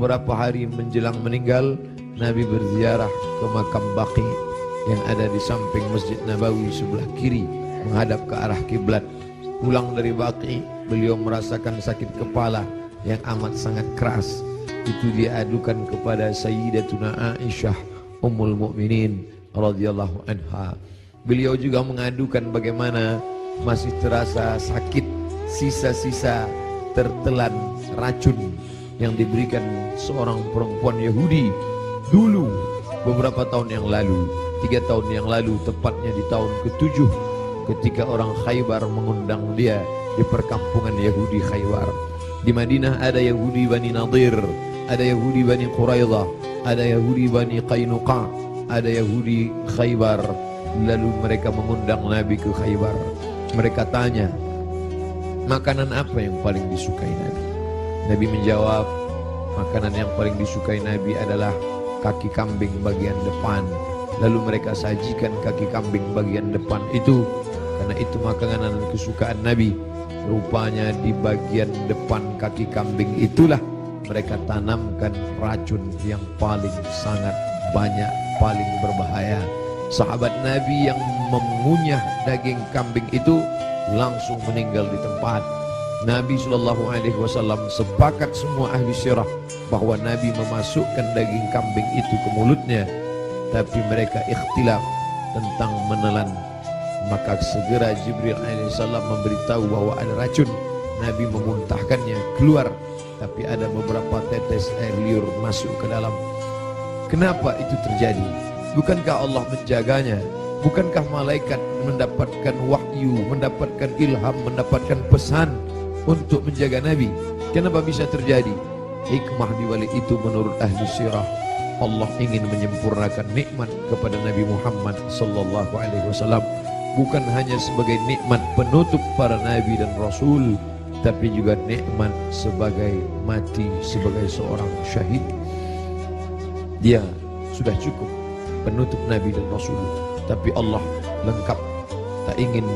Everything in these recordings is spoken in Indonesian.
beberapa hari menjelang meninggal, Nabi berziarah ke makam Baqi yang ada di samping Masjid Nabawi sebelah kiri menghadap ke arah kiblat. Pulang dari Baqi, beliau merasakan sakit kepala yang amat sangat keras. Itu dia adukan kepada Sayyidatuna Aisyah Ummul Mukminin radhiyallahu anha. Beliau juga mengadukan bagaimana masih terasa sakit, sisa-sisa tertelan racun yang diberikan seorang perempuan Yahudi dulu beberapa tahun yang lalu, 3 tahun yang lalu, tepatnya di tahun ke-7 ketika orang Khaybar mengundang dia di perkampungan Yahudi Khaybar. Di Madinah ada Yahudi Bani Nadir, ada Yahudi Bani Quraidah, ada Yahudi Bani Qainuqa, ada Yahudi Khaybar. Lalu mereka mengundang Nabi ke Khaybar. Mereka tanya, makanan apa yang paling disukai Nabi? Nabi menjawab, makanan yang paling disukai Nabi adalah kaki kambing bagian depan. Lalu mereka sajikan kaki kambing bagian depan itu, karena itu makanan kesukaan Nabi. Rupanya di bagian depan kaki kambing itulah mereka tanamkan racun yang paling sangat banyak, paling berbahaya. Sahabat Nabi yang mengunyah daging kambing itu langsung meninggal di tempat. Nabi SAW sepakat semua ahli sirah bahwa Nabi memasukkan daging kambing itu ke mulutnya, tapi mereka ikhtilaf tentang menelan. Maka segera Jibril alaihissalam memberitahu bahwa ada racun. Nabi memuntahkannya keluar, tapi ada beberapa tetes air liur masuk ke dalam. Kenapa itu terjadi? Bukankah Allah menjaganya? Bukankah malaikat mendapatkan wahyu, mendapatkan ilham, mendapatkan pesan untuk menjaga Nabi? Kenapa bisa terjadi? Hikmah di balik itu menurut ahli sirah, Allah ingin menyempurnakan nikmat kepada Nabi Muhammad sallallahu alaihi wasallam, bukan hanya sebagai nikmat penutup para nabi dan rasul, tapi juga nikmat sebagai mati sebagai seorang syahid. Dia sudah cukup penutup nabi dan rasul, tapi Allah lengkap. Tak ingin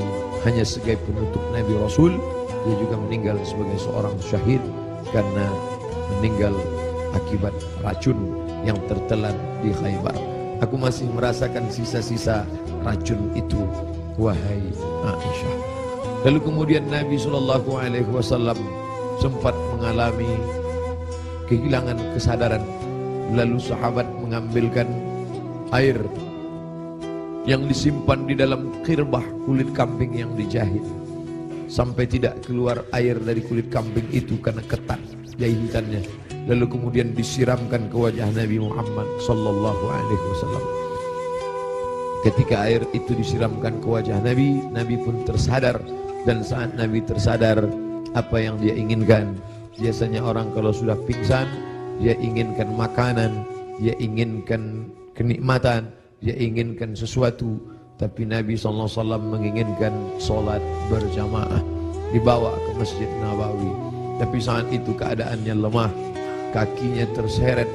hanya sebagai penutup nabi rasul, dia juga meninggal sebagai seorang syahid karena meninggal akibat racun yang tertelan di Khaybar. Aku masih merasakan sisa-sisa racun itu, wahai Aisyah. Lalu kemudian Nabi SAW sempat mengalami kehilangan kesadaran. Lalu sahabat mengambilkan air yang disimpan di dalam khirbah kulit kambing yang dijahit, sampai tidak keluar air dari kulit kambing itu karena ketat jahitannya. Lalu kemudian disiramkan ke wajah Nabi Muhammad sallallahu alaihi wasallam. Ketika air itu disiramkan ke wajah Nabi, Nabi pun tersadar. Dan saat Nabi tersadar, apa yang dia inginkan? Biasanya orang kalau sudah pingsan, dia inginkan makanan, dia inginkan kenikmatan, dia inginkan sesuatu. Tapi Nabi SAW menginginkan sholat berjamaah, dibawa ke Masjid Nabawi. Tapi saat itu keadaannya lemah, kakinya terseret,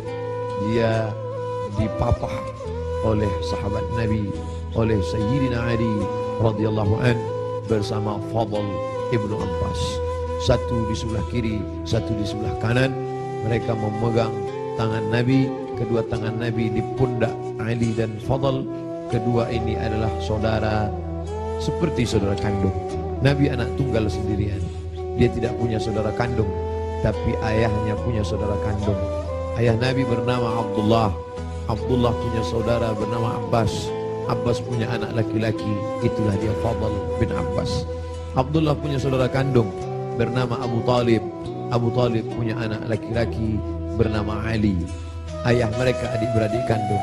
dia dipapah oleh sahabat Nabi, oleh Sayyidina Ali radhiyallahu an bersama Fadl ibnu Abbas. Satu di sebelah kiri, satu di sebelah kanan. Mereka memegang tangan Nabi, kedua tangan Nabi di pundak Ali dan Fadl. Kedua ini adalah saudara, seperti saudara kandung. Nabi anak tunggal sendirian, dia tidak punya saudara kandung, tapi ayahnya punya saudara kandung. Ayah Nabi bernama Abdullah, Abdullah punya saudara bernama Abbas, Abbas punya anak laki-laki, itulah dia Fadl bin Abbas. Abdullah punya saudara kandung bernama Abu Talib, Abu Talib punya anak laki-laki bernama Ali. Ayah mereka adik-beradik kandung,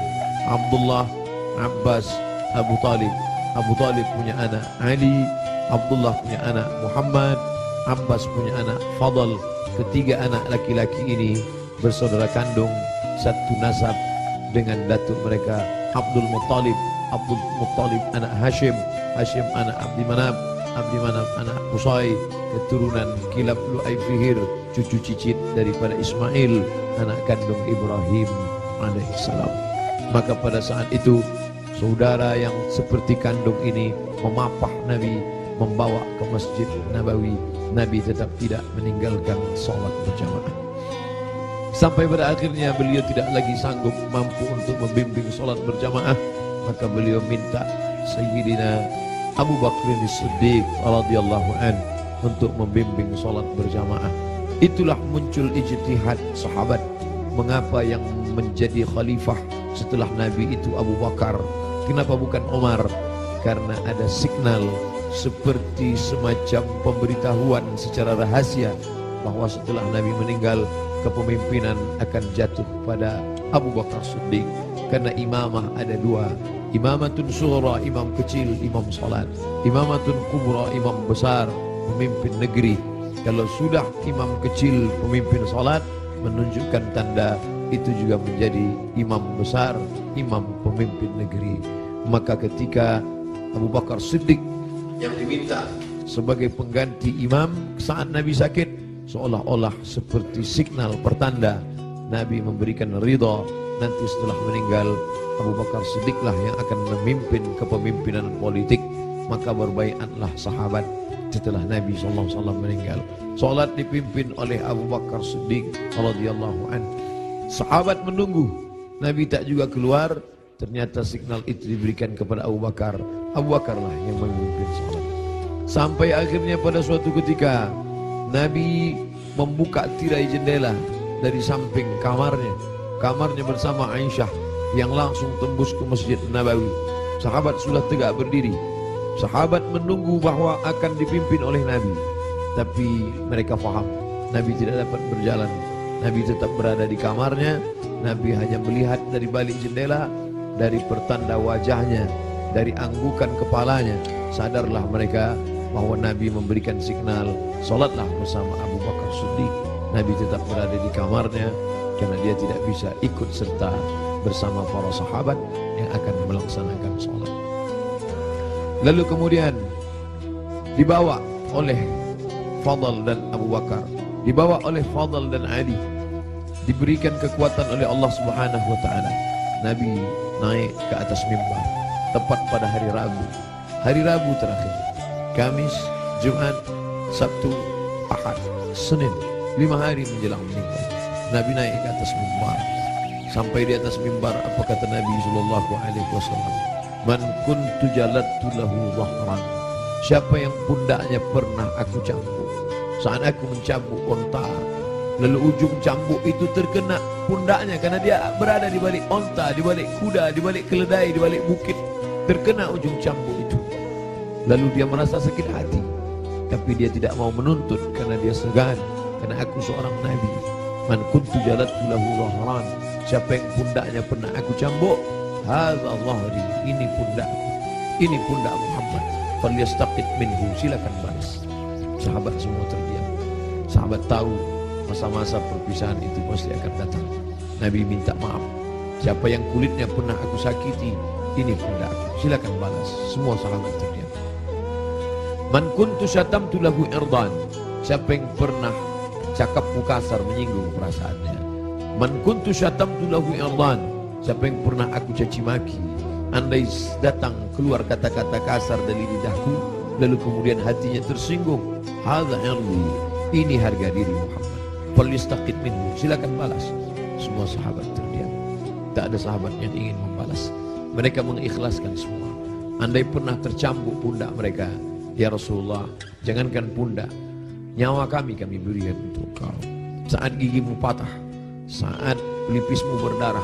Abdullah, Abbas, Abu Talib. Abu Talib punya anak Ali, Abdullah punya anak Muhammad, Abbas punya anak Fadl. Ketiga anak laki-laki ini bersaudara kandung, satu nasab dengan datuk mereka Abdul Muttalib. Abdul Muttalib anak Hashim, Hashim anak Abdi Manaf, Abdi Manaf anak Qusay, keturunan Kilab Lu'ay Fihir, cucu cicit daripada Ismail, anak kandung Ibrahim alaihissalam. Maka pada saat itu saudara yang seperti kandung ini memapah Nabi, membawa ke Masjid Nabawi. Nabi tetap tidak meninggalkan sholat berjamaah. Sampai pada akhirnya beliau tidak lagi sanggup mampu untuk membimbing sholat berjamaah, maka beliau minta Sayyidina Abu Bakr As-Siddiq radhiyallahu an untuk membimbing sholat berjamaah. Itulah muncul ijtihad sahabat. Mengapa yang menjadi khalifah setelah Nabi itu Abu Bakar? Kenapa bukan Umar? Karena ada signal seperti semacam pemberitahuan secara rahasia bahwa setelah Nabi meninggal, kepemimpinan akan jatuh pada Abu Bakar Siddiq. Karena imamah ada dua, imamatun sughra, imam kecil, imam salat, imamatun kubra, imam besar, pemimpin negeri. Kalau sudah imam kecil, pemimpin salat, menunjukkan tanda itu juga menjadi imam besar, imam pemimpin negeri. Maka ketika Abu Bakar Siddiq yang diminta sebagai pengganti imam saat Nabi sakit, seolah-olah seperti signal pertanda Nabi memberikan ridha, nanti setelah meninggal Abu Bakar Siddiqlah yang akan memimpin kepemimpinan politik. Maka berbaiatlah sahabat setelah Nabi SAW meninggal. Salat dipimpin oleh Abu Bakar Siddiq radhiyallahu anhu. Sahabat menunggu, Nabi tak juga keluar. Ternyata signal itu diberikan kepada Abu Bakar. Abu Bakarlah yang memimpin salat. Sampai akhirnya pada suatu ketika Nabi membuka tirai jendela dari samping kamarnya bersama Aisyah yang langsung tembus ke Masjid Nabawi. Sahabat sudah tegak berdiri. Sahabat menunggu bahwa akan dipimpin oleh Nabi, tapi mereka faham Nabi tidak dapat berjalan. Nabi tetap berada di kamarnya. Nabi hanya melihat dari balik jendela, dari pertanda wajahnya, dari anggukan kepalanya. Sadarlah mereka bahwa Nabi memberikan signal, salatlah bersama Abu Bakar Siddiq. Nabi tetap berada di kamarnya karena dia tidak bisa ikut serta bersama para sahabat yang akan melaksanakan salat. Lalu kemudian dibawa oleh Fadl dan Abu Bakar, dibawa oleh Fadl dan Ali, diberikan kekuatan oleh Allah Subhanahu wa taala. Nabi naik ke atas mimbar tepat pada hari Rabu terakhir. Kamis, Jumat, Sabtu, Ahad, Senin, 5 hari menjelang meninggal. Nabi naik ke atas mimbar. Sampai di atas mimbar, apa kata Nabi sallallahu alaihi wasallam? Man kuntu jalattu lahu dhahran. Siapa yang pundaknya pernah aku cambuk, saat aku mencambuk onta, lalu ujung cambuk itu terkena pundaknya karena dia berada di balik onta, di balik kuda, di balik keledai, di balik bukit, terkena ujung cambuk itu. Lalu dia merasa sakit hati, tapi dia tidak mau menuntut karena dia segan, karena aku seorang nabi. Man kuntu jalattu lahu dhahran. Siapa yang pundaknya pernah aku cambuk, hadza dhahri, ini pundakku, ini pundak Muhammad. Falyastaqit minhu, silakan balas. Sahabat semua terdiam. Sahabat tahu masa-masa perpisahan itu pasti akan datang. Nabi minta maaf. Siapa yang kulitnya pernah aku sakiti, ini pundakku, silakan balas. Semua sahabat terdiam. Man kuntu syatamtu lahu irdan. Siapa yang pernah cakapmu kasar, menyinggung perasaannya. Man kuntu syatamtu lahu irdan. Siapa yang pernah aku caci maki, andai datang keluar kata-kata kasar dari lidahku, lalu kemudian hatinya tersinggung, hadza irdi, ini harga diri Muhammad. Falyastaqit minhu, silakan balas. Semua sahabat terdiam. Tak ada sahabat yang ingin membalas. Mereka mengikhlaskan semua. Andai pernah tercambuk pundak mereka, ya Rasulullah, jangankan pundak, nyawa kami berikan untuk kau. Saat gigimu patah, saat pelipismu berdarah,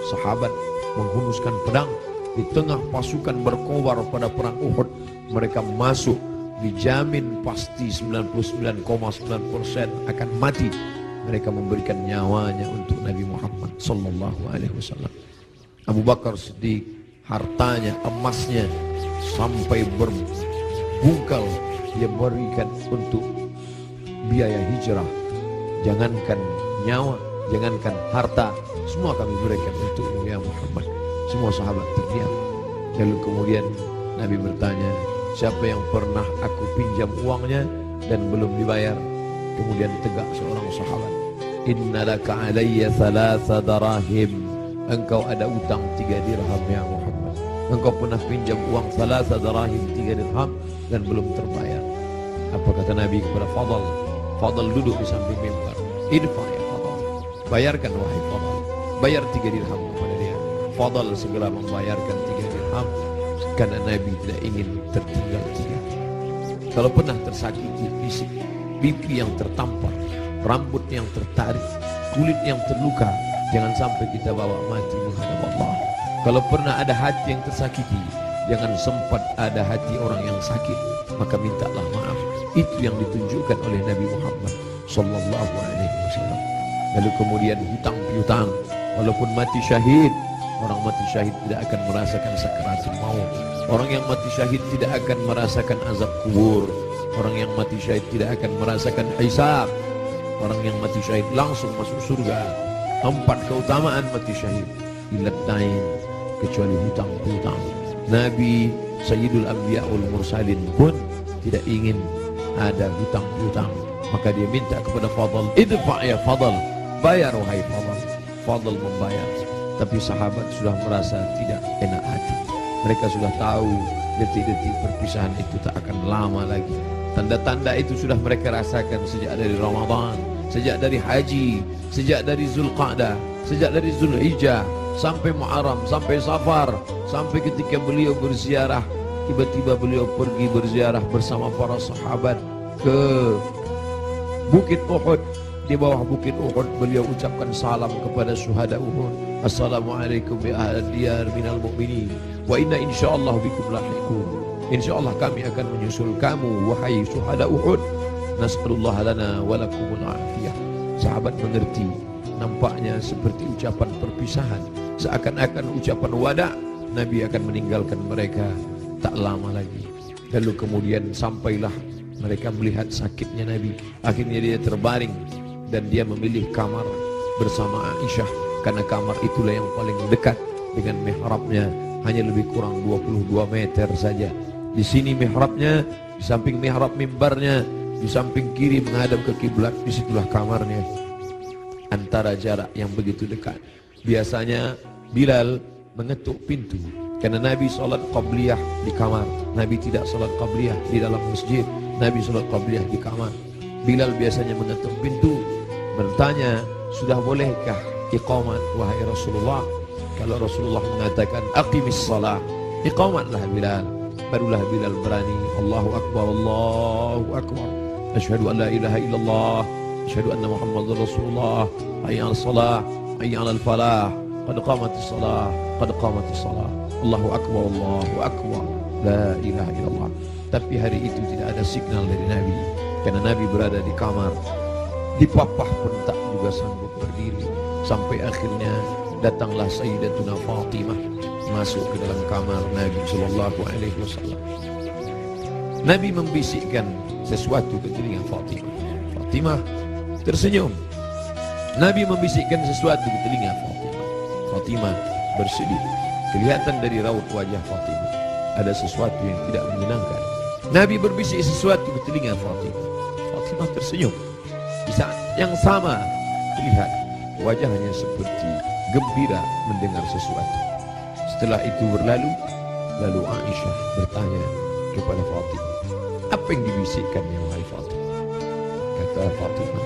sahabat menghunuskan pedang di tengah pasukan berkobar pada perang Uhud. Mereka masuk, dijamin pasti 99,9% akan mati. Mereka memberikan nyawanya untuk Nabi Muhammad sallallahu alaihi wasallam. Abu Bakar Siddiq, hartanya, emasnya sampai berbungkal dia berikan untuk biaya hijrah. Jangankan nyawa, jangankan harta, semua kami berikan untukmu ya Muhammad. Semua sahabat terdiam. Lalu kemudian Nabi bertanya, siapa yang pernah aku pinjam uangnya dan belum dibayar? Kemudian tegak seorang sahabat, innalaka alayya thalatha darahim. Engkau ada utang 3 dirham ya Muhammad. Engkau pernah pinjam uang thalatha darahim, 3 dirham dan belum terbayar. Apa kata Nabi kepada Fadl? Fadl duduk di samping mimbar. Idfa ya Fadl, bayarkan wahai Fadl, bayar 3 dirham kepada dia. Fadl segera membayarkan 3 dirham karena Nabi tidak ingin tertinggal 3. Kalau pernah tersakiti fisik, pipi yang tertampar, rambut yang tertarik, kulit yang terluka, jangan sampai kita bawa mati menghadap Allah. Kalau pernah ada hati yang tersakiti, jangan sempat ada hati orang yang sakit, maka mintalah maaf. Itu yang ditunjukkan oleh Nabi Muhammad sallallahu alaihi wasallam. Lalu kemudian hutang piutang, walaupun mati syahid, orang mati syahid tidak akan merasakan sakaratul maut. Orang yang mati syahid tidak akan merasakan azab kubur. Orang yang mati syahid tidak akan merasakan hisab. Orang yang mati syahid langsung masuk surga. 4 keutamaan mati syahid. Illat dain, kecuali hutang piutang. Nabi Sayyidul Anbiya wal Mursalin pun tidak ingin ada hutang piutang, maka dia minta kepada Fadl, idfa' ya Fadl, bayar wahai Fadl. Fadl membayar, tapi sahabat sudah merasa tidak enak hati. Mereka sudah tahu detik-detik perpisahan itu tak akan lama lagi. Tanda-tanda itu sudah mereka rasakan sejak dari Ramadan, sejak dari haji, sejak dari Zulqa'dah, sejak dari Zulhijjah, sampai Muharram, sampai Safar, sampai ketika beliau berziarah. Tiba-tiba beliau pergi berziarah bersama para sahabat ke Bukit Uhud. Di bawah Bukit Uhud beliau ucapkan salam kepada syuhada Uhud. Assalamualaikum ya ahlal diyar minal mu'minin wa inna insyaallah bikum lahiqun. Insyaallah kami akan menyusul kamu wahai syuhada Uhud. Nas'alullah lana wa lakumul afiyah. Sahabat mengerti, nampaknya seperti ucapan perpisahan, seakan-akan ucapan wada. Nabi akan meninggalkan mereka tak lama lagi. Lalu kemudian sampailah mereka melihat sakitnya Nabi. Akhirnya dia terbaring dan dia memilih kamar bersama Aisyah, karena kamar itulah yang paling dekat dengan mihrabnya, hanya lebih kurang 22 meter saja. Di sini mihrabnya, di samping mihrab mimbarnya, di samping kiri menghadap ke kiblat, disitulah kamarnya. Antara jarak yang begitu dekat. Biasanya Bilal mengetuk pintu, karena Nabi sholat qabliyah di kamar. Nabi tidak sholat qabliyah di dalam masjid. Nabi sholat qabliyah di kamar. Bilal biasanya mengetuk pintu, bertanya, sudah bolehkah iqamat wahai Rasulullah? Kalau Rasulullah mengatakan aqimis salah, iqamatlah Bilal. Barulah Bilal berani, Allahu Akbar, Allahu Akbar, asyhadu an la ilaha illallah, asyhadu anna Muhammadar Rasulullah, hayya 'alas salah, hayya 'alal falah, qad qamatis salah, qad qamatis salah, Allahu Akbar, Allahu Akbar, la ilaha illallah. Tapi hari itu tidak ada signal dari Nabi, karena Nabi berada di kamar. Dipapah pun tak juga sanggup berdiri. Sampai akhirnya datanglah Sayyidatuna Fatimah masuk ke dalam kamar Nabi sallallahu alaihi wasallam. Nabi membisikkan sesuatu ke telinga Fatimah. Fatimah tersenyum. Nabi membisikkan sesuatu ke telinga Fatimah. Fatimah bersedih. Kelihatan dari raut wajah Fatimah ada sesuatu yang tidak menyenangkan. Nabi berbisik sesuatu ke telinga Fatimah. Fatimah tersenyum. Di saat yang sama terlihat wajahnya seperti gembira mendengar sesuatu. Setelah itu berlalu, lalu Aisyah bertanya kepada Fatimah, apa yang dibisikkannya wahai Fatimah? Kata Fatimah,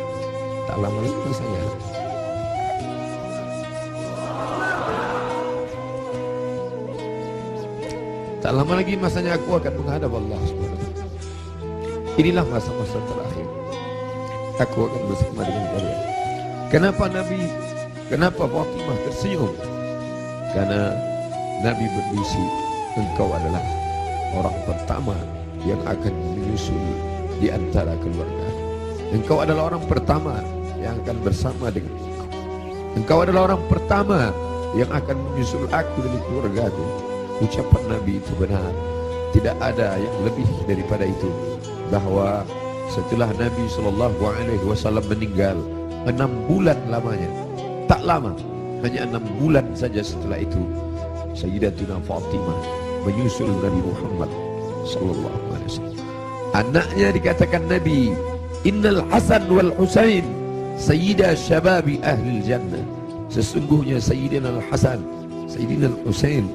tak lama lagi saya tak lama lagi masanya aku akan menghadap Allah SWT. Inilah masa-masa terakhir. Aku akan bersama dengan kalian. Kenapa Fatimah tersenyum? Karena Nabi berbisik, engkau adalah orang pertama yang akan menyusul di antara keluarga. Engkau adalah orang pertama yang akan bersama dengan engkau. Engkau adalah orang pertama yang akan menyusul aku dari keluargaku. Ucapan Nabi itu benar. Tidak ada yang lebih daripada itu. Bahwa setelah Nabi SAW meninggal 6 bulan lamanya, tak lama, hanya 6 bulan saja setelah itu, Sayyidatuna Fatimah menyusul Nabi Muhammad SAW. Anaknya dikatakan Nabi, Innal Hasan wal Husain Sayyida Syababi Ahlil Jannah. Sesungguhnya Sayyidina Al-Hasan, Sayyidina Al-Husain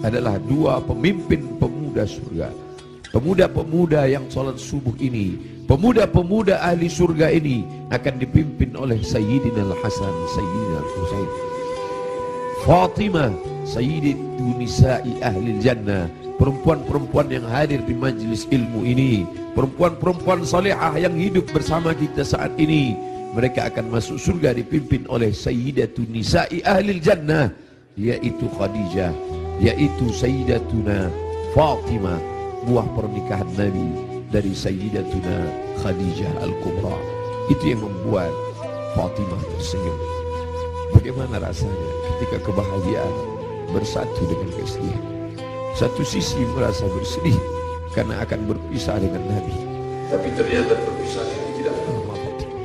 adalah 2 pemimpin pemuda surga. Pemuda-pemuda yang sholat subuh ini, pemuda-pemuda ahli surga ini akan dipimpin oleh Sayyidina Al-Hasan, Sayyidina Al-Husain, Fatimah, Sayyidatu Nisa'i Ahli Jannah, perempuan-perempuan yang hadir di majlis ilmu ini, perempuan-perempuan salihah yang hidup bersama kita saat ini. Mereka akan masuk surga dipimpin oleh Sayyidatu Nisa'i Ahli Jannah, yaitu Khadijah, yaitu Sayyidatuna Fatimah, buah pernikahan Nabi dari Sayyidatuna Khadijah Al-Kubra. Itu yang membuat Fatimah tersenyum. Bagaimana rasanya ketika kebahagiaan bersatu dengan kesedihan? Satu sisi merasa bersedih karena akan berpisah dengan Nabi, tapi ternyata perpisahan itu tidak lama, Fatimah.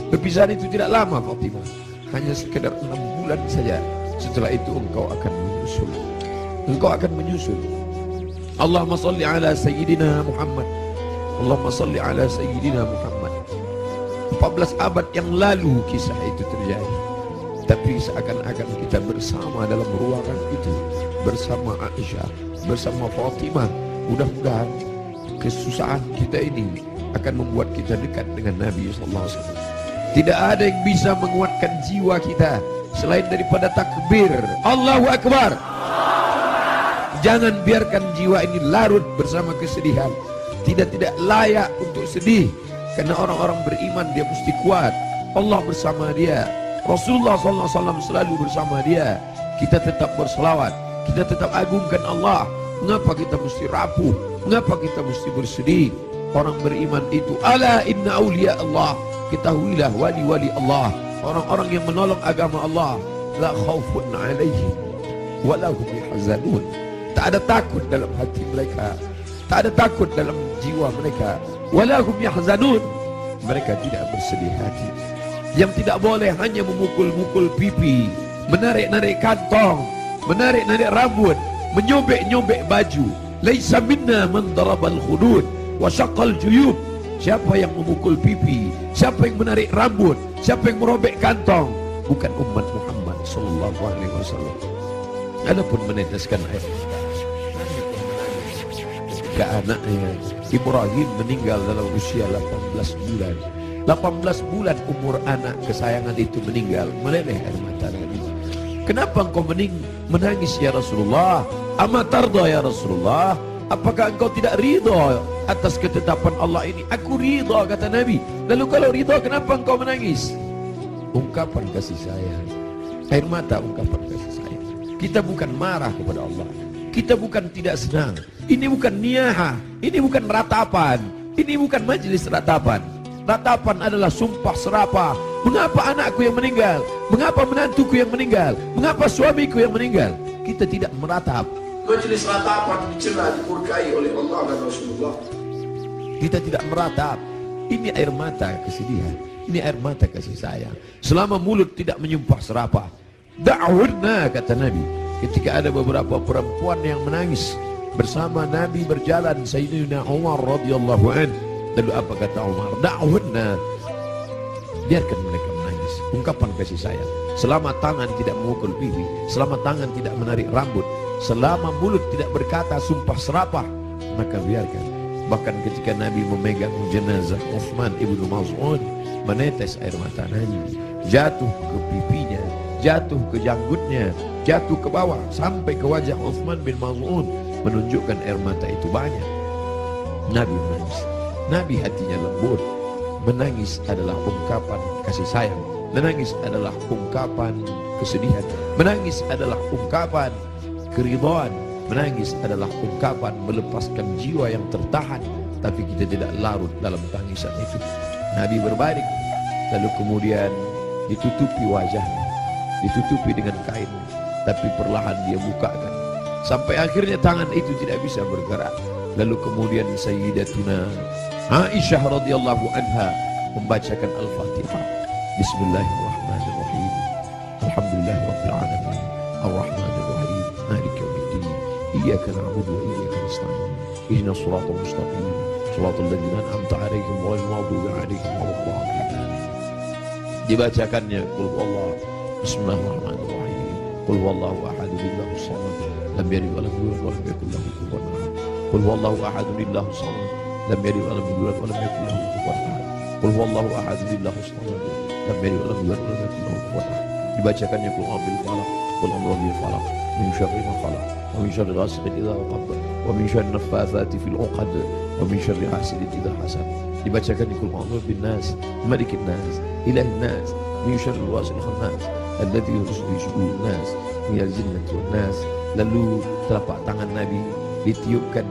Perpisahan itu tidak lama, Fatimah. Hanya sekedar 6 bulan saja. Setelah itu engkau akan menyusul. Engkau akan menyusul. Allahumma salli ala Sayyidina Muhammad. Allahumma salli ala Sayyidina Muhammad. 14 abad yang lalu kisah itu terjadi. Tapi seakan-akan kita bersama dalam ruangan itu, bersama Aisyah, bersama Fatimah. Mudah-mudahan kesusahan kita ini akan membuat kita dekat dengan Nabi SAW. Tidak ada yang bisa menguatkan jiwa kita selain daripada takbir Allahu Akbar. Jangan biarkan jiwa ini larut bersama kesedihan. Tidak layak untuk sedih, karena orang-orang beriman dia mesti kuat. Allah bersama dia, Rasulullah SAW selalu bersama dia. Kita tetap berselawat, kita tetap agungkan Allah. Mengapa kita mesti rapuh? Mengapa kita mesti bersedih? Orang beriman itu, ala inna awliya Allah, ketahuilah wali-wali Allah, orang-orang yang menolong agama Allah, la khawfun alaihim wa lahum yahzanun. Tak ada takut dalam hati mereka, tak ada takut dalam jiwa mereka. Walahum yahzanun, mereka tidak bersedih hati. Yang tidak boleh hanya memukul-mukul pipi, menarik-narik kantong, menarik-narik rambut, menyobek-nyobek baju. Laisa minna man darabal khudud wa syaqqal juyub. Siapa yang memukul pipi, siapa yang menarik rambut, siapa yang merobek kantong, bukan umat Muhammad sallallahu alaihi wasallam. Adapun meneteskan air ke anaknya, Ibrahim meninggal dalam usia 18 bulan. 18 bulan umur anak kesayangan itu meninggal, meleleh air mata Nabi. Kenapa engkau menangis ya Rasulullah? Ama tarda ya Rasulullah? Apakah engkau tidak ridha atas ketetapan Allah ini? Aku ridha, kata Nabi. Lalu kalau ridha, kenapa engkau menangis? Ungkapan kasih sayang, air mata ungkapan kasih sayang. Kita bukan marah kepada Allah, kita bukan tidak senang. Ini bukan niyaha, ini bukan ratapan, ini bukan majelis ratapan. Ratapan adalah sumpah serapah. Mengapa anakku yang meninggal? Mengapa menantuku yang meninggal? Mengapa suamiku yang meninggal? Kita tidak meratap. Majelis ratapan dicela, dimurkai oleh Allah dan Rasulullah. Kita tidak meratap. Ini air mata kesedihan, ini air mata kasih sayang. Selama mulut tidak menyumpah serapah. Da'wunna, kata Nabi, ketika ada beberapa perempuan yang menangis bersama Nabi berjalan, Sayyidina Umar radhiyallahu an. Lalu apa kata Umar? Da'wunna, biarkan mereka menangis. Ungkapan kasih sayang. Selama tangan tidak memukul pipi, selama tangan tidak menarik rambut, selama mulut tidak berkata sumpah serapah, maka biarkan. Bahkan ketika Nabi memegang jenazah Utsman ibnu Maz'un, menetes air mata Nabi, jatuh ke pipinya, jatuh ke janggutnya, jatuh ke bawah sampai ke wajah Utsman bin Maz'un, menunjukkan air mata itu banyak. Nabi menangis. Nabi hatinya lembut. Menangis adalah ungkapan kasih sayang. Menangis adalah ungkapan kesedihan. Menangis adalah ungkapan keridhaan. Menangis adalah ungkapan melepaskan jiwa yang tertahan, tapi kita tidak larut dalam tangisan itu. Nabi berbaring, lalu kemudian ditutupi wajahnya, ditutupi dengan kain, tapi perlahan dia bukakan, sampai akhirnya tangan itu tidak bisa bergerak. Lalu kemudian Sayyidatuna Aisyah radhiyallahu anha membacakan Al-Fatihah. Bismillahirrahmanirrahim. Alhamdulillahirabbil alamin. Arrahmanir rahim. Maliki yaumiddin. Iyyaka na'budu wa iyyaka nasta'in. Ihdinas siratal mustaqim. Shiratal ladzina an'amta 'alaihim ghairil maghdubi 'alaihim waladdallin. Dibacakannya qul huwallahu. Bismillahirrahmanirrahim. Qul huwallahu ahad, Allahus samad, lam yalid wa lam yulad wa lam yakul lahu kufuwan ahad. Qul huwallahu ahad, Allahu samad, lam yalid wa lam yulad wa lam yakul lahu kufuwan ahad. Qul huwallahu ahad, Allahu samad, lam yalid wa lam yulad wa lam yakul lahu kufuwan ahad. Dibacakannya qul a'udzu bil falaq, qul a'udzu bil falaq, min syarri ma khalaq, wa min syarri ghasiqin idza waqab, wa min syarri naffatsati fil 'uqad, wa min syarri hasidin idza hasad. Dibacakannya qul a'udzu bin nas, malikin nas, ilahin nas, min syarril wasil khannas, alladzi yuwaswisu fi sudurin nas, minal jinnati wan nas. Lalu telapak tangan Nabi ditiupkan,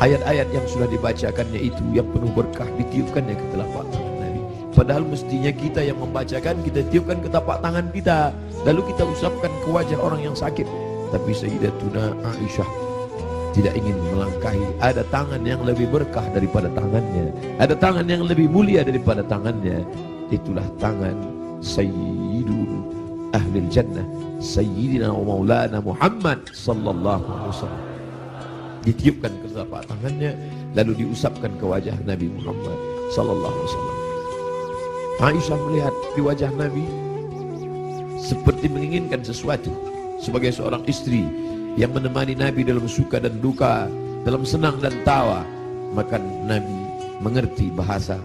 ayat-ayat yang sudah dibacakannya itu yang penuh berkah ditiupkannya ke telapak tangan Nabi. Padahal mestinya kita yang membacakan, kita tiupkan ke telapak tangan kita, lalu kita usapkan ke wajah orang yang sakit. Tapi Sayyidatuna Aisyah tidak ingin melangkahi. Ada tangan yang lebih berkah daripada tangannya, ada tangan yang lebih mulia daripada tangannya. Itulah tangan Sayyidul Ahlil Jannah, Sayyidina wa Maulana Muhammad sallallahu alaihi wasallam. Ditiupkan ke telapak tangannya, lalu diusapkan ke wajah Nabi Muhammad sallallahu alaihi wasallam. Aisyah melihat di wajah Nabi seperti menginginkan sesuatu. Sebagai seorang istri yang menemani Nabi dalam suka dan duka, dalam senang dan tawa, maka Nabi mengerti bahasa,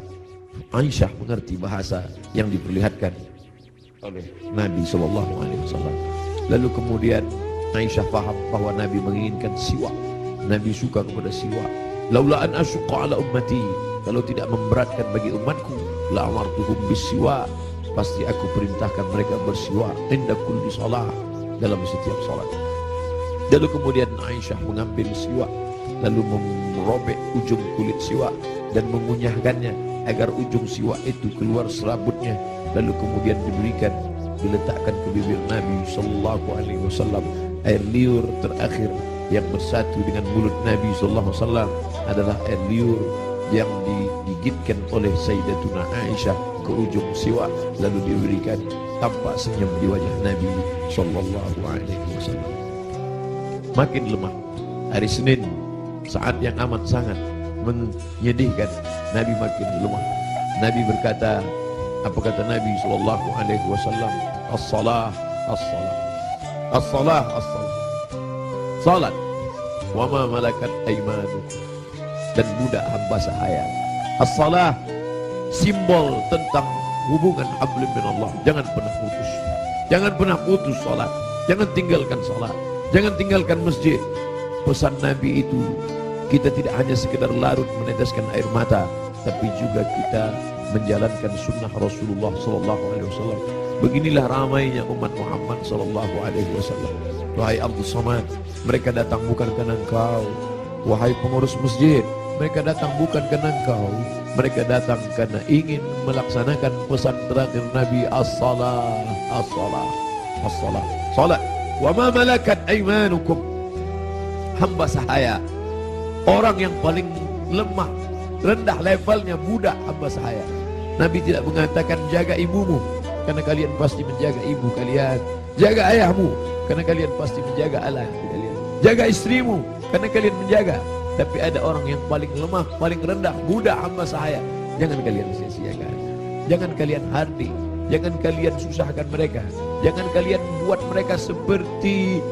Aisyah mengerti bahasa yang diperlihatkan oleh Nabi sallallahu alaihi wasallam. Lalu kemudian Aisyah faham bahwa Nabi menginginkan siwak. Nabi suka kepada siwak. Laula an asyqa ala ummati, kalau tidak memberatkan bagi umatku, la amartuhum bisiwak, pasti aku perintahkan mereka bersiwak inda kulli shalah, dalam setiap salat. Lalu kemudian Aisyah mengambil siwak, lalu merobek ujung kulit siwak dan mengunyahkannya agar ujung siwak itu keluar serabutnya. Lalu kemudian diberikan, diletakkan ke bibir Nabi sallallahu alaihi wasallam. Air liur terakhir yang bersatu dengan mulut Nabi sallallahu alaihi wasallam adalah air liur yang digigitkan oleh Sayyidatuna Aisyah ke ujung siwak, lalu diberikan. Tampak senyum di wajah Nabi sallallahu alaihi wasallam. Makin lemah. Hari Senin, saat yang amat sangat menyedihkan, Nabi makin lemah. Nabi berkata, apa kata Nabi sallallahu alaihi wasallam? As-salah, as-salah, as-salah, as-salah. Salat. Wa ma malakat aymanukum, dan budak hamba sahaya. As-salah, simbol tentang hubungan hablum min Allah. Jangan pernah putus. Jangan pernah putus salat. Jangan tinggalkan salat. Jangan tinggalkan masjid. Pesan Nabi itu, kita tidak hanya sekedar larut meneteskan air mata, tapi juga kita menjalankan sunnah Rasulullah sallallahu alaihi wasallam. Beginilah ramainya umat Muhammad sallallahu alaihi wasallam. Wahai Abdul Samad, mereka datang bukan karena engkau. Wahai pengurus masjid, mereka datang bukan karena engkau. Mereka datang karena ingin melaksanakan pesan terakhir Nabi, as-salah, as-salah, as-salah. Salat. Wa ma malakat aymanukum, hamba sahaya, orang yang paling lemah, rendah levelnya, budak hamba sahaya. Nabi tidak mengatakan jaga ibumu, karena kalian pasti menjaga ibu kalian. Jaga ayahmu, karena kalian pasti menjaga ayah kalian. Jaga istrimu, karena kalian menjaga. Tapi ada orang yang paling lemah, paling rendah, budak hamba sahaya. Jangan kalian sia-siakan. Jangan kalian hardi. Jangan kalian susahkan mereka. Jangan kalian buat mereka seperti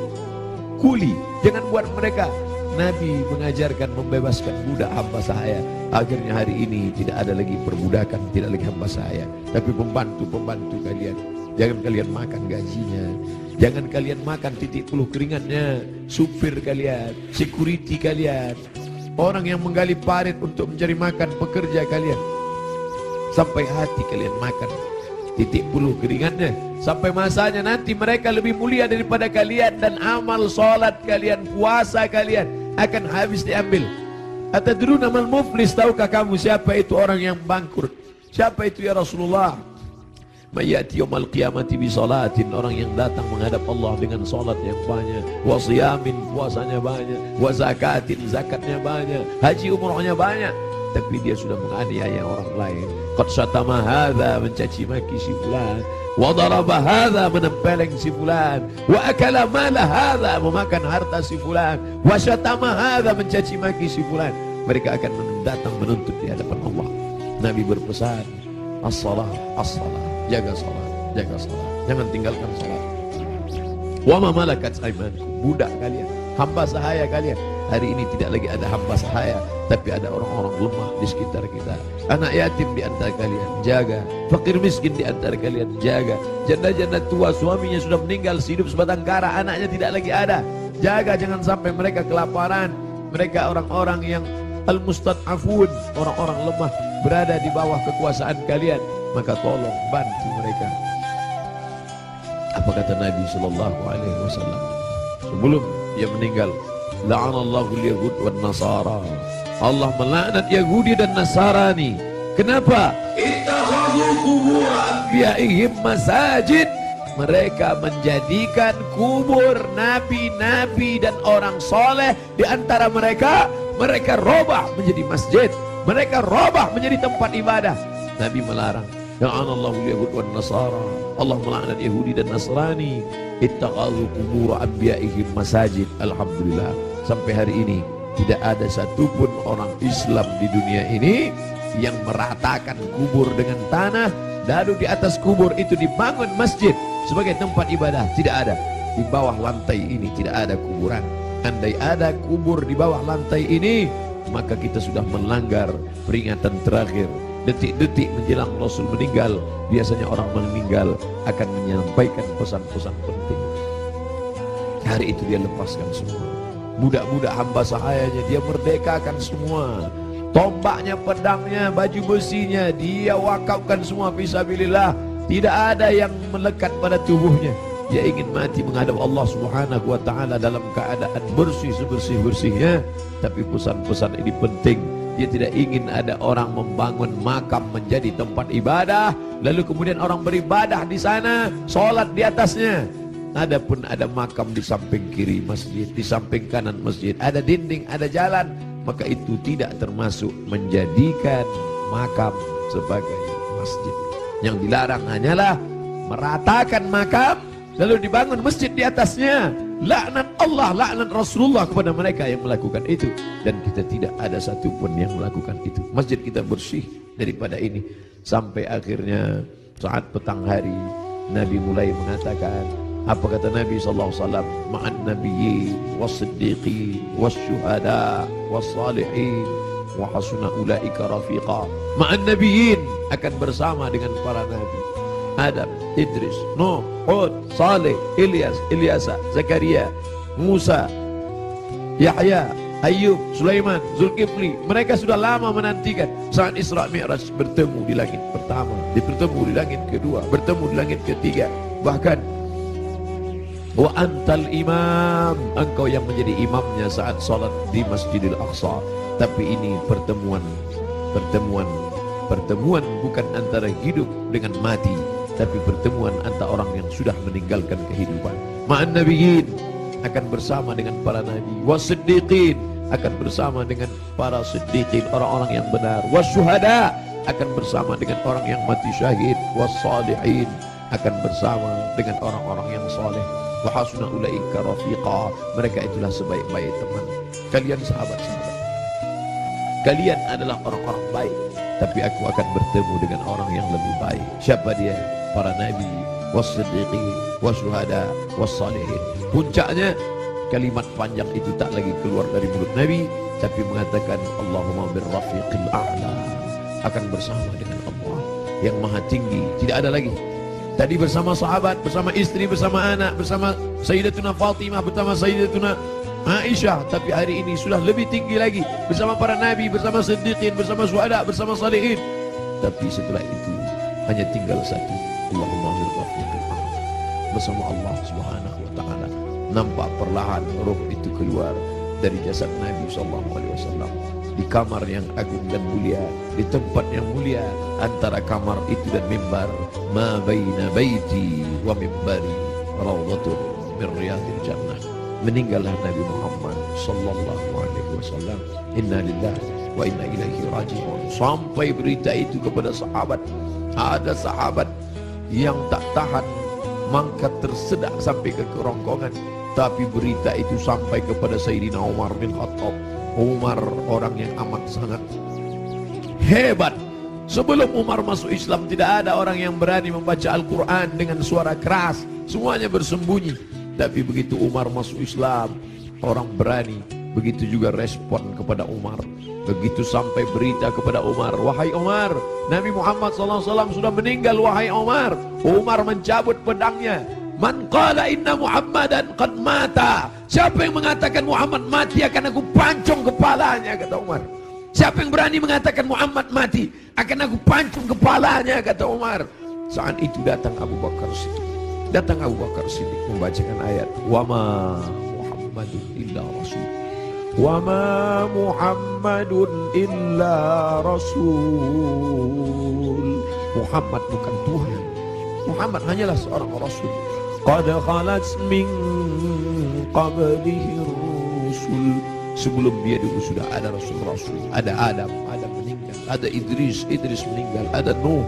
kuli. Jangan buat mereka. Nabi mengajarkan membebaskan budak hamba sahaya. Akhirnya hari ini tidak ada lagi perbudakan, tidak lagi hamba sahaya, tapi pembantu-pembantu kalian. Jangan kalian makan gajinya. Jangan kalian makan titik puluh keringatnya. Supir kalian, security kalian, orang yang menggali parit untuk mencari makan, pekerja kalian. Sampai hati kalian makan titik puluh keringatnya. Sampai masanya nanti mereka lebih mulia daripada kalian, dan amal salat kalian, puasa kalian akan habis diambil. Atadruna mal muflis, tahukah kamu siapa itu orang yang bangkrut? Siapa itu ya Rasulullah? Mayati yaumal qiyamati bi salatin, orang yang datang menghadap Allah dengan salat yang banyak, wa siyamin, puasanya banyak, wa zakatin, zakatnya banyak, haji umrohnya banyak, tapi dia sudah menganiaya orang lain. Qad syatama hadza, mencaci maki si fulan, wa daraba hadza, menempeleng si fulan, wa akala mala hadza, memakan harta si fulan, wa syatama hadza, mencaci maki si fulan. Mereka akan datang menuntut di hadapan Allah. Nabi berpesan, as-salah, as-salah, jaga salat, jaga salat, jangan tinggalkan salat. Wa ma malakat aymanukum, budak kalian, hamba sahaya kalian. Hari ini tidak lagi ada hamba sahaya, tapi ada orang-orang lemah di sekitar kita. Anak yatim di antara kalian, jaga. Fakir miskin di antara kalian, jaga. Janda-janda tua, suaminya sudah meninggal, hidup sebatang kara, anaknya tidak lagi ada. Jaga, jangan sampai mereka kelaparan. Mereka orang-orang yang al-mustad'afun, orang-orang lemah, berada di bawah kekuasaan kalian. Maka tolong bantu mereka. Apa kata Nabi SAW sebelum dia meninggal? La'anallahu al-yahud wan nasara. Allah melaknat Yahudi dan Nasrani. Kenapa? Ittakhadhu qubur anbiya'ihim masajid. Mereka menjadikan kubur nabi-nabi dan orang soleh di antara mereka robah menjadi masjid. Mereka robah menjadi tempat ibadah. Nabi melarang. La'anallahu al-yahud wan nasara. Allah melaknat Yahudi dan Nasrani. Ittakhadhu qubur anbiya'ihim masajid. Alhamdulillah, sampai hari ini tidak ada satupun orang Islam di dunia ini yang meratakan kubur dengan tanah, lalu di atas kubur itu dibangun masjid sebagai tempat ibadah. Tidak ada. Di bawah lantai ini tidak ada kuburan. Andai ada kubur di bawah lantai ini, maka kita sudah melanggar peringatan terakhir. Detik-detik menjelang Rasul meninggal, biasanya orang meninggal akan menyampaikan pesan-pesan penting. Hari itu dia lepaskan semua. Budak-budak hamba sahayanya dia merdekakan semua. Tombaknya, pedangnya, baju besinya dia wakafkan semua fisabilillah. Tidak ada yang melekat pada tubuhnya. Dia ingin mati menghadap Allah Subhanahu wa taala dalam keadaan bersih sebersih-bersihnya. Tapi pesan-pesan ini penting. Dia tidak ingin ada orang membangun makam menjadi tempat ibadah, lalu kemudian orang beribadah di sana, sholat di atasnya. Adapun ada makam di samping kiri masjid, di samping kanan masjid, ada dinding, ada jalan, maka itu tidak termasuk menjadikan makam sebagai masjid. Yang dilarang hanyalah meratakan makam lalu dibangun masjid di atasnya. Laknat Allah, laknat Rasulullah kepada mereka yang melakukan itu. Dan kita tidak ada satupun yang melakukan itu. Masjid kita bersih daripada ini. Sampai akhirnya saat petang hari Nabi mulai mengatakan, apa kata Nabi SAW? Ma'an nabiyyin was-siddiqin was-syuhada was-salihin wa hasuna ulaika rafiqa. Ma'an nabiyyin, akan bersama dengan para nabi. Adam, Idris, Nuh, Hud, Saleh, Ilyas, Ilyasa, Zakaria, Musa, Yahya, Ayub, Sulaiman, Zulkifli. Mereka sudah lama menantikan saat Isra Mi'raj bertemu di langit pertama, bertemu di langit kedua, bertemu di langit ketiga. Bahkan wa antal imam, engkau yang menjadi imamnya saat salat di Masjidil Aqsa. Tapi ini pertemuan bukan antara hidup dengan mati, tapi pertemuan antara orang yang sudah meninggalkan kehidupan. Ma'an nabiyyin, akan bersama dengan para nabi. Was-siddiqin, akan bersama dengan para siddiqin, orang-orang yang benar. Was-syuhada, akan bersama dengan orang yang mati syahid. Was-salihin, akan bersama dengan orang-orang yang soleh. Wa hasuna ulaika rafiqa, mereka itulah sebaik-baik teman. Kalian sahabat-sahabat, kalian adalah orang-orang baik, tapi aku akan bertemu dengan orang yang lebih baik. Siapa dia? Para nabi, was-siddiqin, was-syuhada, was-salihin. Puncaknya kalimat panjang itu tak lagi keluar dari mulut Nabi, tapi mengatakan Allahumma birrafiqil a'la, akan bersama dengan Allah yang maha tinggi. Tidak ada lagi. Tadi bersama sahabat, bersama istri, bersama anak, bersama Sayyidatuna Fatimah, bersama Sayyidatuna Aisyah. Tapi hari ini sudah lebih tinggi lagi, bersama para nabi, bersama siddiqin, bersama syuhada, bersama salihin. Tapi setelah itu hanya tinggal satu, Allahumma birrafiqil a'la, bersama Allah Subhanahu wa taala. Nampak perlahan roh itu keluar dari jasad Nabi SAW di kamar yang agung dan mulia, di tempat yang mulia. Antara kamar itu dan mimbar, ma baina baiti wa mimbari raudhatun min riyadil jannah. Meninggallah Nabi Muhammad SAW. Inna lillahi wa inna ilaihi raji'un. Sampai berita itu kepada sahabat, ada sahabat yang tak tahan mangkat tersedak sampai ke kerongkongan. Tapi berita itu sampai kepada Sayyidina Umar bin Khattab. Umar orang yang amat sangat hebat. Sebelum Umar masuk Islam, tidak ada orang yang berani membaca Al-Quran dengan suara keras. Semuanya bersembunyi. Tapi begitu Umar masuk Islam, orang berani Begitu juga respon kepada Umar. Begitu sampai berita kepada Umar, wahai Umar, Nabi Muhammad SAW sudah meninggal, wahai Umar. Umar mencabut pedangnya. Man qala inna Muhammadan qad mata. Siapa yang mengatakan Muhammad mati akan aku pancung kepalanya, kata Umar. Siapa yang berani mengatakan Muhammad mati akan aku pancung kepalanya, kata Umar. Saat itu datang Abu Bakar Siddiq. Datang Abu Bakar Siddiq membacakan ayat wa ma Muhammadun illa rasul. Wa ma Muhammadun illa rasul. Muhammad bukan Tuhan. Muhammad hanyalah seorang rasul. Qad khalat min qablihi rusul. Sebelum dia dulu sudah ada rasul-rasul. Ada Adam meninggal. Ada Idris meninggal. Ada Nuh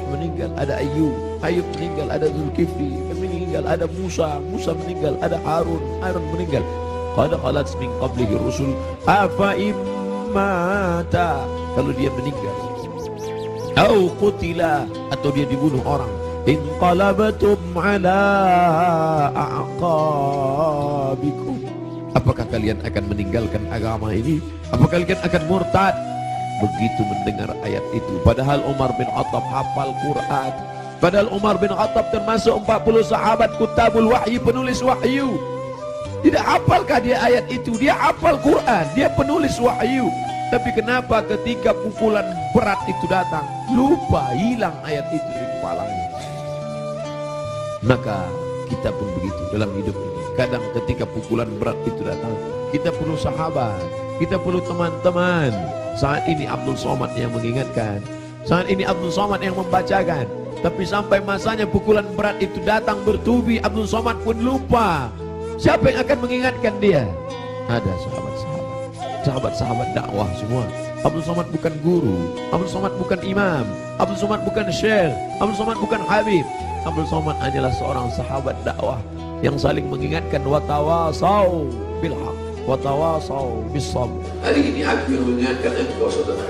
meninggal. Ada Ayub meninggal. Ada Zulkifli meninggal. Ada Musa meninggal. Ada Harun meninggal. Qad khalat min qablihi rusul afa immata, kalau dia meninggal, au qutila, atau dia dibunuh orang, inqalabatum ala a'qabikum, apakah kalian akan meninggalkan agama ini? Apakah kalian akan murtad? Begitu mendengar ayat itu, padahal Umar bin Khattab hafal Quran, padahal Umar bin Khattab termasuk 40 sahabat kutabul wahyi, penulis wahyu. Tidak hafalkah dia ayat itu? Dia hafal Quran, dia penulis wahyu. Tapi kenapa ketika pukulan berat itu datang, lupa, hilang ayat itu di kepalanya? Maka kita pun begitu dalam hidup ini. Kadang ketika pukulan berat itu datang, kita perlu sahabat, kita perlu teman-teman. Saat ini Abdul Somad yang mengingatkan, saat ini Abdul Somad yang membacakan. Tapi sampai masanya pukulan berat itu datang bertubi, Abdul Somad pun lupa. Siapa yang akan mengingatkan dia? Ada sahabat-sahabat dakwah semua. Abdul Somad bukan guru, Abdul Somad bukan imam, Abdul Somad bukan syekh, Abdul Somad bukan habib. Abdul Somad hanyalah seorang sahabat dakwah yang saling mengingatkan, watawasau bil haq, watawasau bis sabr. Hari ini aku yang mengingatkan engkau saudara,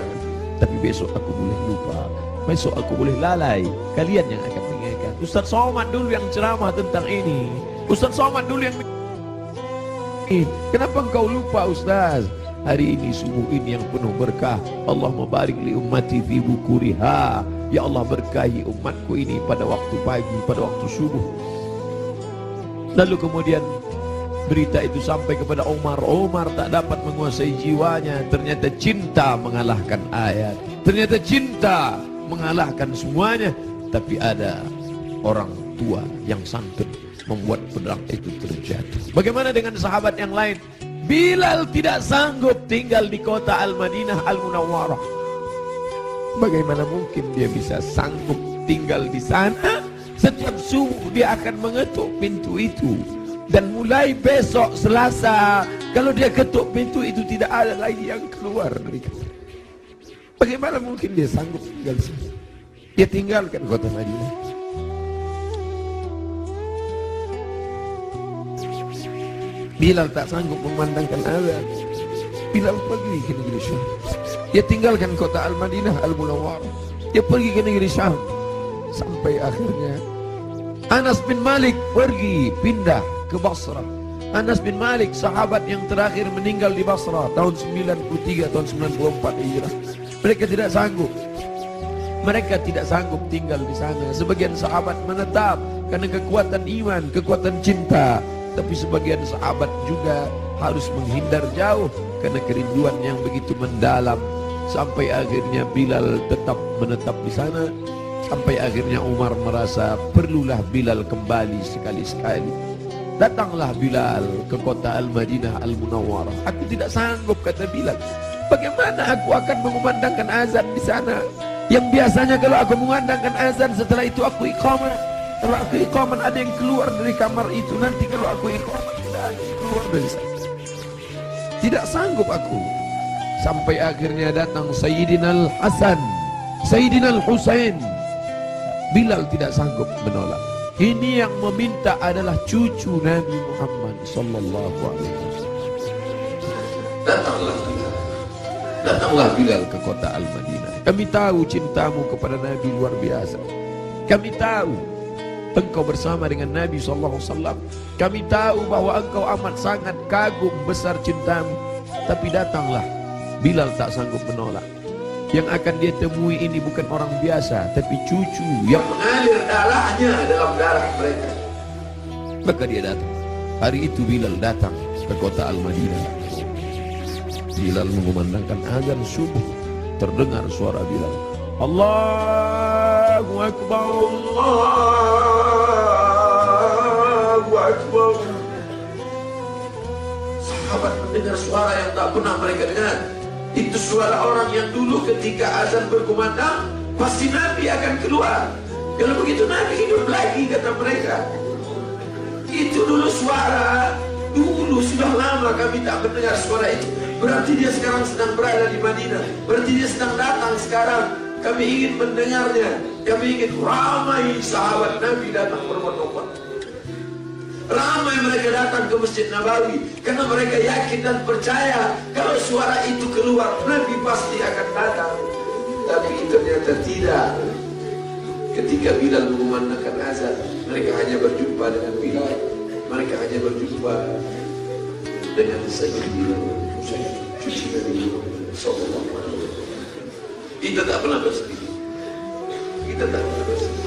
tapi besok aku boleh lupa, besok aku boleh lalai. Kalian yang akan mengingatkan. Ustaz Somad dulu yang ceramah tentang ini, Ustaz Somad dulu yang kenapa engkau lupa Ustaz? Hari ini subuh ini yang penuh berkah. Allahumma barik li ummati fi bukuriha. Ya Allah, berkahi umatku ini pada waktu pagi, pada waktu subuh. Lalu kemudian berita itu sampai kepada Umar. Umar tak dapat menguasai jiwanya. Ternyata cinta mengalahkan ayat. Ternyata cinta mengalahkan semuanya. Tapi ada orang tua yang santun membuat pedang itu terjatuh. Bagaimana dengan sahabat yang lain? Bilal tidak sanggup tinggal di kota Al-Madinah Al-Munawwarah. Bagaimana mungkin dia bisa sanggup tinggal di sana? Setiap subuh dia akan mengetuk pintu itu. Dan mulai besok Selasa, kalau dia ketuk pintu itu tidak ada lagi yang keluar dari kamar. Bagaimana mungkin dia sanggup tinggal di sana? Dia tinggalkan kota Madinah. Bilal tak sanggup memandangkan azan. Bilal pergi ke negeri Syam. Dia tinggalkan kota Al-Madinah Al-Munawwarah. Dia pergi ke negeri Syam. Sampai akhirnya Anas bin Malik pergi pindah ke Basrah. Anas bin Malik, sahabat yang terakhir meninggal di Basrah tahun 93, tahun 94 Hijrah. Mereka tidak sanggup. Mereka tidak sanggup tinggal di sana. Sebagian sahabat menetap karena kekuatan iman, kekuatan cinta. Tapi sebagian sahabat juga harus menghindar jauh karena kerinduan yang begitu mendalam. Sampai akhirnya Bilal tetap menetap di sana. Sampai akhirnya Umar merasa perlulah Bilal kembali sekali-sekali. Datanglah Bilal ke kota Al-Madinah Al-Munawwarah. Aku tidak sanggup, kata Bilal. Bagaimana aku akan mengumandangkan azan di sana? Yang biasanya kalau aku mengumandangkan azan, setelah itu aku iqamah. Kalau aku iqamah ada yang keluar dari kamar itu. Nanti kalau aku iqamah tidak ada yang keluar dari sana. Tidak sanggup aku. Sampai akhirnya datang Sayyidina Al-Hasan, Sayyidina Al-Husain. Bilal tidak sanggup menolak. Ini yang meminta adalah cucu Nabi Muhammad sallallahu alaihi wasallam. Datanglah Bilal ke kota Al-Madinah. Kami tahu cintamu kepada Nabi luar biasa. Kami tahu engkau bersama dengan Nabi SAW. Kami tahu bahwa engkau amat sangat kagum besar cintamu. Tapi datanglah Bilal, tak sanggup menolak. Yang akan dia temui ini bukan orang biasa, tapi cucu yang mengalir darahnya dalam darah mereka. Maka dia datang. Hari itu Bilal datang ke kota Al-Madinah. Bilal mengumandangkan azan subuh. Terdengar suara Bilal, Allahu Akbar, Allahu Akbar. Sahabat mendengar suara yang tak pernah mereka dengar. Itu suara orang yang dulu ketika azan berkumandang pasti Nabi akan keluar. Kalau begitu Nabi hidup lagi, kata mereka. Itu dulu suara, dulu sudah lama kami tak mendengar suara itu. Berarti dia sekarang sedang berada di Madinah. Berarti dia sedang datang sekarang. Kami ingin mendengarnya. Kami ingin ramai sahabat Nabi datang berbondong-bondong. Ramai mereka datang ke Masjid Nabawi karena mereka yakin dan percaya kalau suara itu keluar, Nabi pasti akan datang. Tapi ternyata tidak. Ketika Bilal mengumandangkan azan, mereka hanya berjumpa dengan Bilal. Mereka hanya berjumpa dengan Sayyidina cucu Nabi sallallahu alaihi wasallam. Kita tak pernah bersedih. Kita tak pernah bersedih.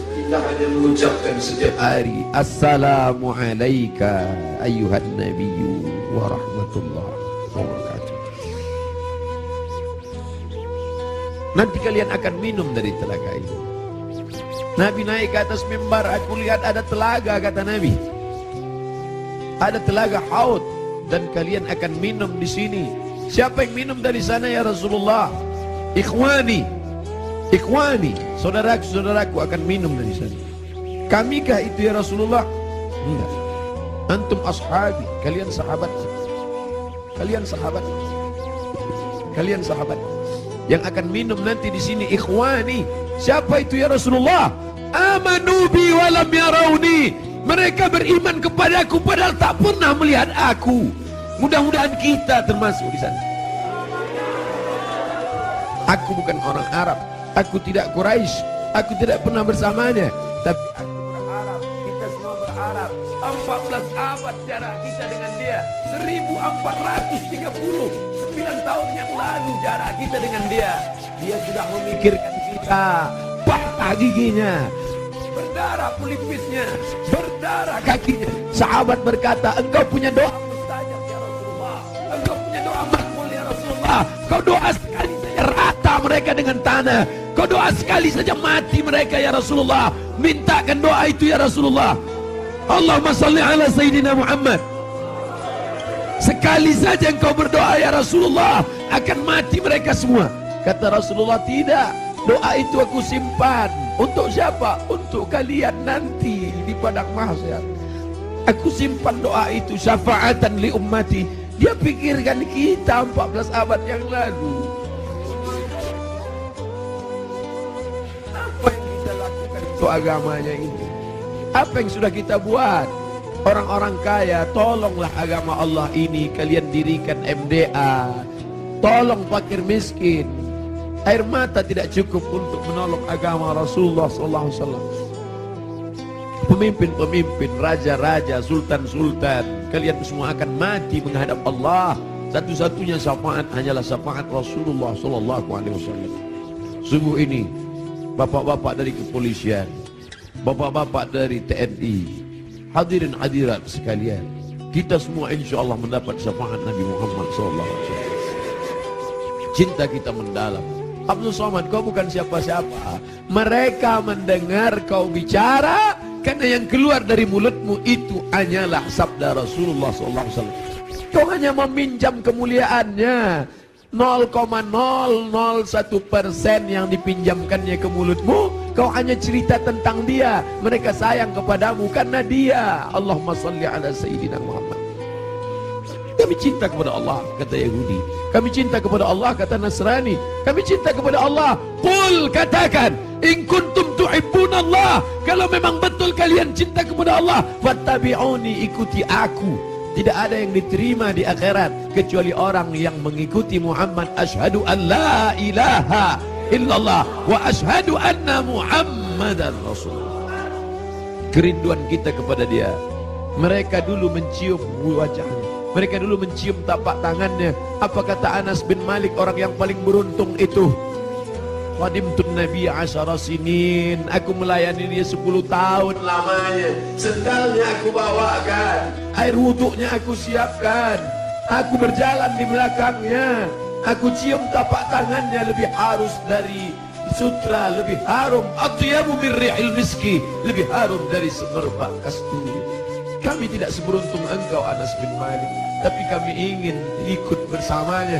Kita hanya mengucapkan setiap hari Assalamu alayka ayyuhan nabiyyu wa rahmatullahi wa barakatuh. Nanti kalian akan minum dari telaga itu. Nabi naik ke atas mimbar, aku lihat ada telaga, kata Nabi. Ada telaga Haud dan kalian akan minum di sini. Siapa yang minum dari sana ya Rasulullah? Ikhwani, ikhwani, saudaraku akan minum dari sana. Kamikah itu ya Rasulullah? Enggak. Antum ashabi, kalian sahabat. Kalian sahabat. Kalian sahabat. Yang akan minum nanti di sini ikhwani. Siapa itu ya Rasulullah? Amanu bi wa lam yarawni. Mereka beriman kepadaku padahal tak pernah melihat aku. Mudah-mudahan kita termasuk di sana. Aku bukan orang Arab, aku tidak Quraisy, aku tidak pernah bersamanya, tapi aku berharap, kita semua berharap 14 abad jarak kita dengan dia, 1439 tahun yang lalu jarak kita dengan dia. Dia sudah memikirkan kita, patah giginya, berdarah pelipisnya, berdarah kakinya. Sahabat berkata, engkau punya doa mustajab ya Rasulullah, engkau punya doa makbul ya Rasulullah. Kau doa sekali saja rata mereka dengan tanah, kau doa sekali saja mati mereka ya Rasulullah. Mintakan doa itu ya Rasulullah. Allahumma salli ala Sayyidina Muhammad. Sekali saja engkau berdoa ya Rasulullah, akan mati mereka semua. Kata Rasulullah, tidak, doa itu aku simpan. Untuk siapa? Untuk kalian nanti di padang mahsyar. Aku simpan doa itu syafaatan li ummati. Dia pikirkan kita 14 abad yang lalu. Apa yang kita lakukan untuk agamanya ini? Apa yang sudah kita buat? Orang-orang kaya, tolonglah agama Allah ini. Kalian dirikan MDA, tolong fakir miskin. Air mata tidak cukup untuk menolong agama Rasulullah SAW. Pemimpin-pemimpin, raja-raja, sultan-sultan, kalian semua akan mati menghadap Allah. Satu-satunya syafaat hanyalah syafaat Rasulullah SAW. Subuh ini, bapak-bapak dari kepolisian, bapak-bapak dari TNI, hadirin hadirat sekalian, kita semua insya Allah mendapat syafaat Nabi Muhammad SAW. Cinta kita mendalam. Abdul Somad, kau bukan siapa-siapa. Mereka mendengar kau bicara karena yang keluar dari mulutmu itu hanyalah sabda Rasulullah SAW. Kau hanya meminjam kemuliaannya. 0,001% yang dipinjamkannya ke mulutmu. Kau hanya cerita tentang dia. Mereka sayang kepadamu karena dia. Allahumma salli ala Sayyidina Muhammad. Kami cinta kepada Allah, kata Yahudi. Kami cinta kepada Allah, kata Nasrani. Kami cinta kepada Allah. Qul, katakan, in kuntum tuhibbunallah, kalau memang betul kalian cinta kepada Allah, fattabi'uni, ikuti aku. Tidak ada yang diterima di akhirat kecuali orang yang mengikuti Muhammad. Asyhadu an la ilaha illallah wa asyhadu anna Muhammadan Rasulullah. Kerinduan kita kepada dia. Mereka dulu mencium wajahnya, Mereka dulu mencium tapak tangannya. Apa kata Anas bin Malik, orang yang paling beruntung itu? Qadimtun Nabi 10 sinin. Aku melayani dia 10 tahun lamanya. Sendalnya aku bawakan, air wuduknya aku siapkan, aku berjalan di belakangnya, aku cium tapak tangannya, lebih harus dari sutra, lebih harum. Atyabu min rihil miski, lebih harum dari semerbak kasturi. Kami tidak seberuntung engkau Anas bin Malik, tapi kami ingin ikut bersamanya,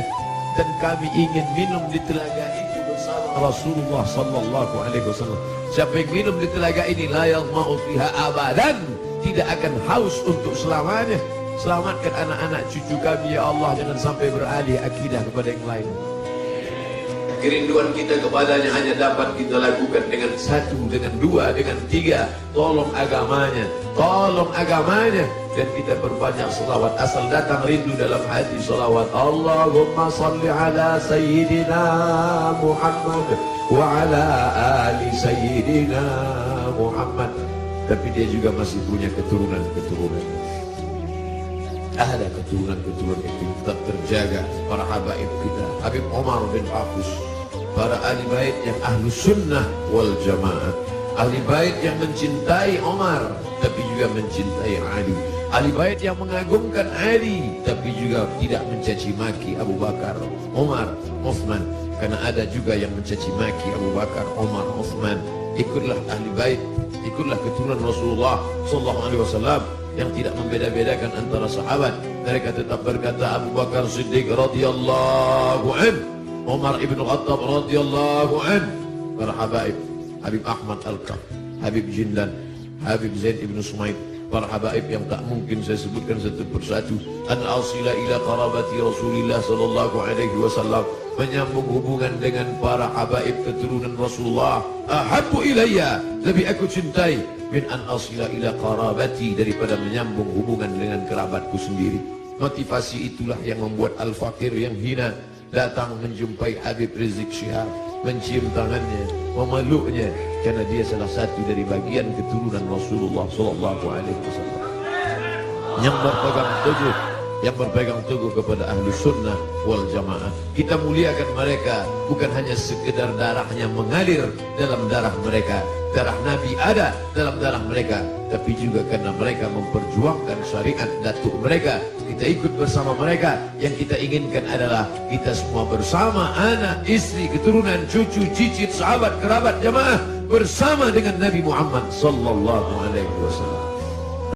dan kami ingin minum di telaga itu bersama Rasulullah sallallahu alaihi wasallam. Siapa yang minum di telaga ini la yadma'u fiha abadan, tidak akan haus untuk selamanya. Selamatkan anak-anak cucu kami ya Allah, jangan sampai beralih akidah kepada yang lain. Kerinduan kita kepadanya hanya dapat kita lakukan dengan 1, dengan 2, dengan 3. Tolong agamanya, tolong agamanya. Dan kita berbanyak selawat. Asal datang rindu dalam hati selawat. Allahumma salli ala Sayyidina Muhammad wa ala ali Sayyidina Muhammad. Tapi dia juga masih punya keturunan-keturunan. Ada keturunan-keturunan itu tetap terjaga. Para habaib kita, Habib Omar bin Hafs, para ahli bait yang ahlu sunnah wal jamaah, ahli bait yang mencintai Omar tapi juga mencintai Ali, ahli bait yang mengagungkan Ali tapi juga tidak mencaci maki Abu Bakar, Omar, Uthman. Karena ada juga yang mencaci maki Abu Bakar, Omar, Uthman. Ikutlah ahli bait, ikutlah keturunan Rasulullah sallallahu alaihi wasallam yang tidak membeda-bedakan antara sahabat. Mereka tetap berkata Abu Bakar Siddiq radhiyallahu an, Umar ibn Khattab radhiyallahu an. Para habaib, Habib Ahmad Al-Kaf, Habib Jindan, Habib Zain ibn Sumaid, para habaib yang tak mungkin saya sebutkan satu persatu. An asila ila qarabati Rasulillah sallallahu alaihi wasallam, menyambung hubungan dengan para habaib keturunan Rasulullah. Ahabbu ilayya, lebih aku cintai min an asila ila qarabati, daripada menyambung hubungan dengan kerabatku sendiri. Motivasi itulah yang membuat al-fakir yang hina datang menjumpai Habib Rizik Syihab, mencium tangannya, memeluknya, karena dia salah satu dari bagian keturunan Rasulullah sallallahu alaihi wasallam yang berpegang teguh kepada ahlu sunnah wal jamaah. Kita muliakan mereka bukan hanya sekedar darahnya mengalir dalam darah mereka, darah Nabi ada dalam darah mereka, tapi juga karena mereka memperjuangkan syariat datuk mereka. Kita ikut bersama mereka. Yang kita inginkan adalah kita semua bersama, anak, istri, keturunan, cucu, cicit, sahabat, kerabat, jamaah, bersama dengan Nabi Muhammad sallallahu alaihi wasallam.